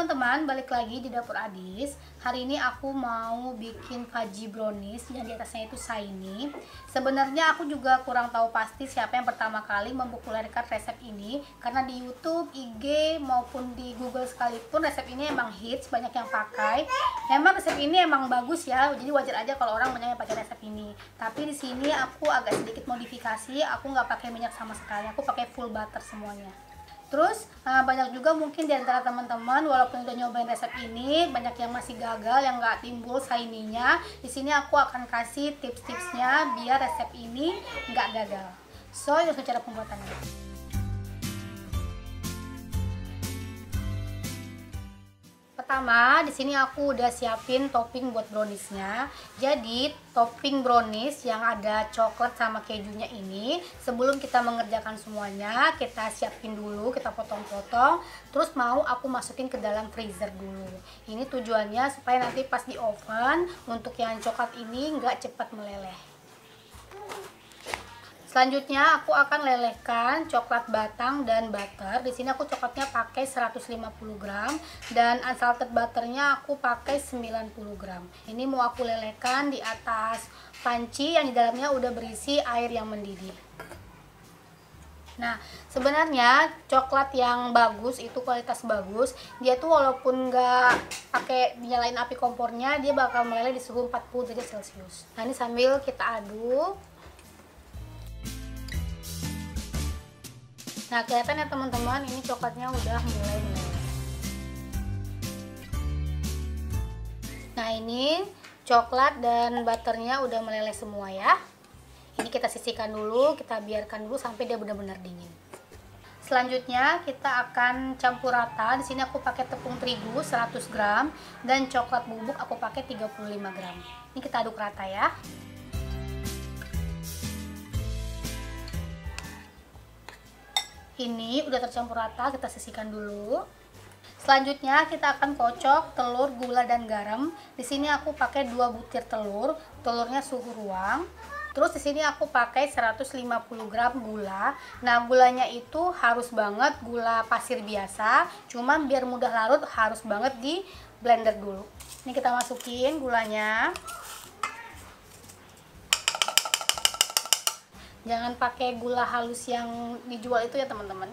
teman-teman, balik lagi di dapur Adis. Hari ini aku mau bikin fudgy brownies yang di atasnya itu shiny. Sebenarnya aku juga kurang tahu pasti siapa yang pertama kali mempopulerkan resep ini, karena di YouTube, IG maupun di Google sekalipun resep ini emang hits, banyak yang pakai. Memang resep ini emang bagus ya, jadi wajar aja kalau orang banyak yang pakai resep ini. Tapi di sini aku agak sedikit modifikasi, aku nggak pakai minyak sama sekali, aku pakai full butter semuanya. Terus banyak juga mungkin di antara teman-teman walaupun udah nyobain resep ini, banyak yang masih gagal, yang nggak timbul shiny-nya. Di sini aku akan kasih tips-tipsnya biar resep ini nggak gagal. So, ini cara pembuatannya. Pertama, di sini aku udah siapin topping buat browniesnya. Jadi, topping brownies yang ada coklat sama kejunya ini, sebelum kita mengerjakan semuanya, kita siapin dulu, kita potong-potong. Terus mau aku masukin ke dalam freezer dulu. Ini tujuannya supaya nanti pas di oven, untuk yang coklat ini nggak cepat meleleh. Selanjutnya aku akan lelehkan coklat batang dan butter. Di sini aku coklatnya pakai 150 gram dan unsalted butternya aku pakai 90 gram. Ini mau aku lelehkan di atas panci yang di dalamnya udah berisi air yang mendidih. Nah, sebenarnya coklat yang bagus itu kualitas bagus, dia tuh walaupun nggak pakai dinyalain api kompornya, dia bakal meleleh di suhu 40 derajat Celcius. Nah, ini sambil kita aduk. Nah, kelihatan ya teman-teman, ini coklatnya udah mulai meleleh. Nah, ini coklat dan butternya udah meleleh semua ya. Ini kita sisihkan dulu, kita biarkan dulu sampai dia benar-benar dingin. Selanjutnya kita akan campur rata. Di sini aku pakai tepung terigu 100 gram dan coklat bubuk aku pakai 35 gram. Ini kita aduk rata ya. Ini udah tercampur rata, kita sisihkan dulu. Selanjutnya kita akan kocok telur, gula dan garam. Di sini aku pakai 2 butir telur, telurnya suhu ruang. Terus di sini aku pakai 150 gram gula. Nah, gulanya itu harus banget gula pasir biasa, cuman biar mudah larut harus banget di blender dulu. Ini kita masukin gulanya. Jangan pakai gula halus yang dijual itu ya teman-teman,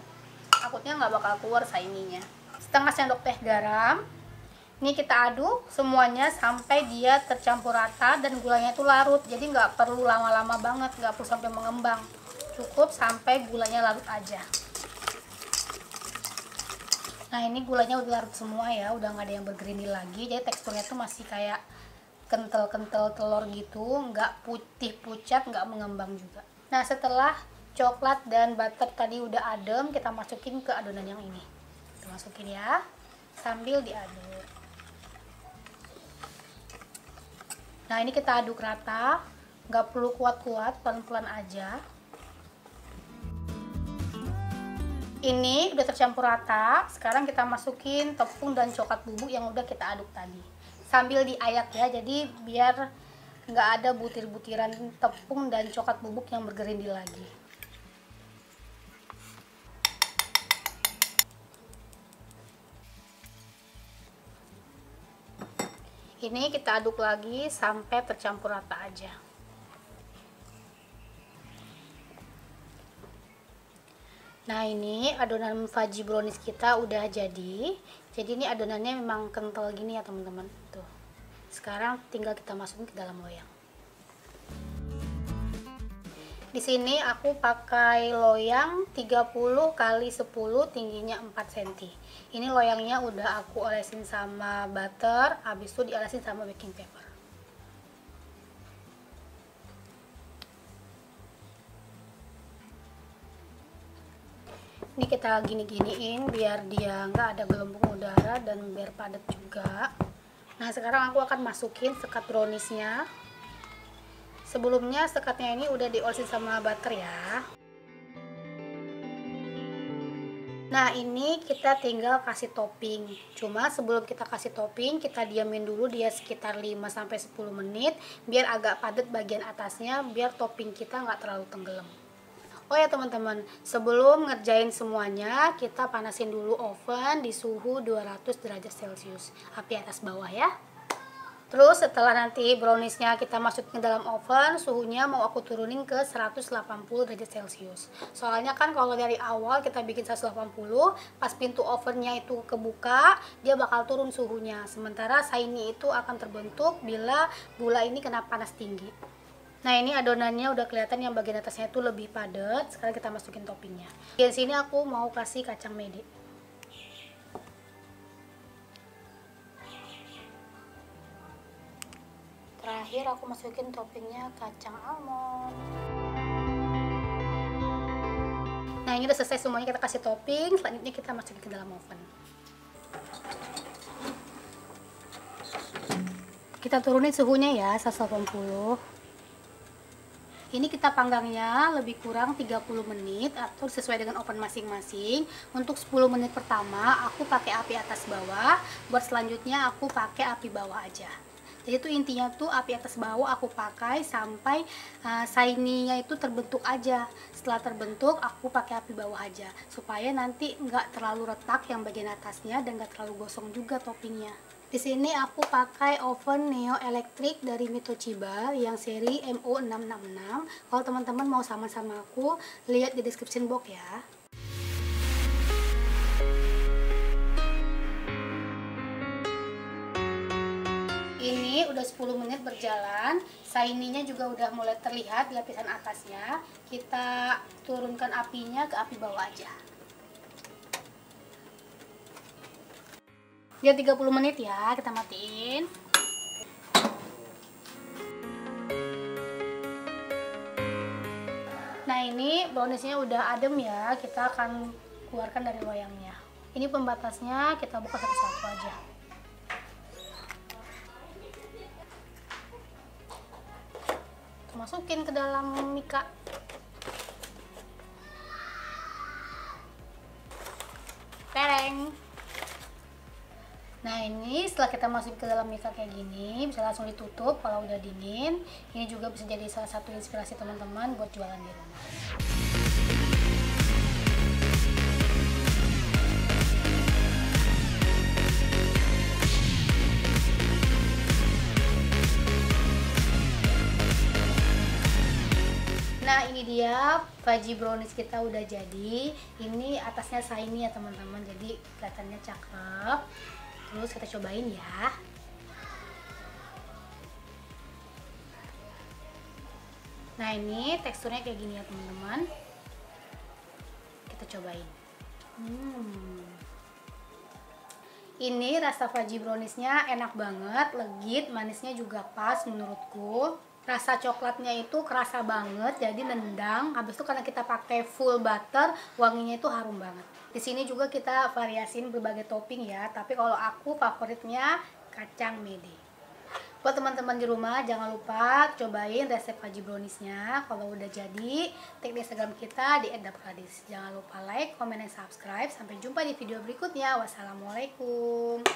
takutnya nggak bakal keluar shiny-nya. Setengah sendok teh garam. Ini kita aduk semuanya sampai dia tercampur rata dan gulanya itu larut. Jadi nggak perlu lama-lama banget, nggak perlu sampai mengembang, cukup sampai gulanya larut aja. Nah, ini gulanya udah larut semua ya, udah nggak ada yang bergerindil lagi. Jadi teksturnya tuh masih kayak kental-kental telur gitu, nggak putih pucat, nggak mengembang juga. Nah, setelah coklat dan butter tadi udah adem, kita masukin ke adonan yang ini. Kita masukin ya, sambil diaduk. Nah, ini kita aduk rata, nggak perlu kuat-kuat, pelan-pelan aja. Ini udah tercampur rata, sekarang kita masukin tepung dan coklat bubuk yang udah kita aduk tadi. Sambil diayak ya, jadi biar nggak ada butir-butiran tepung dan coklat bubuk yang bergerindil lagi. Ini kita aduk lagi sampai tercampur rata aja. Nah, ini adonan fudgy brownies kita udah jadi. Jadi ini adonannya memang kental gini ya teman-teman. Tuh. Sekarang tinggal kita masukin ke dalam loyang. Di sini aku pakai loyang 30 x 10, tingginya 4 cm. Ini loyangnya udah aku olesin sama butter, habis itu diolesin sama baking paper. Ini kita gini-giniin biar dia nggak ada gelembung udara dan biar padat juga. Nah, sekarang aku akan masukin sekat browniesnya. Sebelumnya sekatnya ini udah diolesin sama butter ya. Nah, ini kita tinggal kasih topping. Cuma sebelum kita kasih topping, kita diamin dulu dia sekitar 5-10 menit biar agak padat bagian atasnya, biar topping kita nggak terlalu tenggelam. Oh ya teman-teman, sebelum ngerjain semuanya, kita panasin dulu oven di suhu 200 derajat Celcius, api atas bawah ya. Terus setelah nanti browniesnya kita masukin ke dalam oven, suhunya mau aku turunin ke 180 derajat Celcius. Soalnya kan kalau dari awal kita bikin 180, pas pintu ovennya itu kebuka, dia bakal turun suhunya. Sementara shiny itu akan terbentuk bila gula ini kena panas tinggi. Nah ini adonannya udah kelihatan yang bagian atasnya itu lebih padat. Sekarang kita masukin toppingnya. Di sini aku mau kasih kacang mede. Terakhir aku masukin toppingnya kacang almond. Nah ini udah selesai semuanya, kita kasih topping. Selanjutnya kita masukin ke dalam oven. Kita turunin suhunya ya 180. Ini kita panggangnya lebih kurang 30 menit atau sesuai dengan oven masing-masing. Untuk 10 menit pertama aku pakai api atas bawah, buat selanjutnya aku pakai api bawah aja. Jadi itu intinya tuh api atas bawah aku pakai sampai shiny-nya itu terbentuk aja. Setelah terbentuk aku pakai api bawah aja supaya nanti nggak terlalu retak yang bagian atasnya dan nggak terlalu gosong juga toppingnya. Di sini aku pakai oven Neo elektrik dari Mitochiba yang seri MO666. Kalau teman-teman mau sama-sama aku, lihat di description box ya. Ini udah 10 menit berjalan, shiny-nya juga udah mulai terlihat di lapisan atasnya. Kita turunkan apinya ke api bawah aja. Dia 30 menit ya, kita matiin. Nah ini browniesnya udah adem ya, kita akan keluarkan dari loyangnya. Ini pembatasnya kita buka satu-satu aja. Masukin ke dalam mika. Tereng. Nah ini setelah kita masukin ke dalam mika kayak gini, bisa langsung ditutup kalau udah dingin. Ini juga bisa jadi salah satu inspirasi teman-teman buat jualan di rumah. Nah ini dia fudgy brownies kita udah jadi. Ini atasnya shiny ya teman-teman, jadi kelihatannya cakep. Terus kita cobain ya. Nah ini teksturnya kayak gini ya teman-teman. Kita cobain. Ini rasa fudgy browniesnya enak banget, legit, manisnya juga pas menurutku. Rasa coklatnya itu kerasa banget, jadi nendang. Habis itu karena kita pakai full butter, wanginya itu harum banget. Di sini juga kita variasiin berbagai topping ya, tapi kalau aku favoritnya kacang mede. Buat teman-teman di rumah jangan lupa cobain resep fudgy browniesnya. Kalau udah jadi, tag di Instagram kita di @dapurhadis. Jangan lupa like, comment, dan subscribe. Sampai jumpa di video berikutnya. Wassalamualaikum.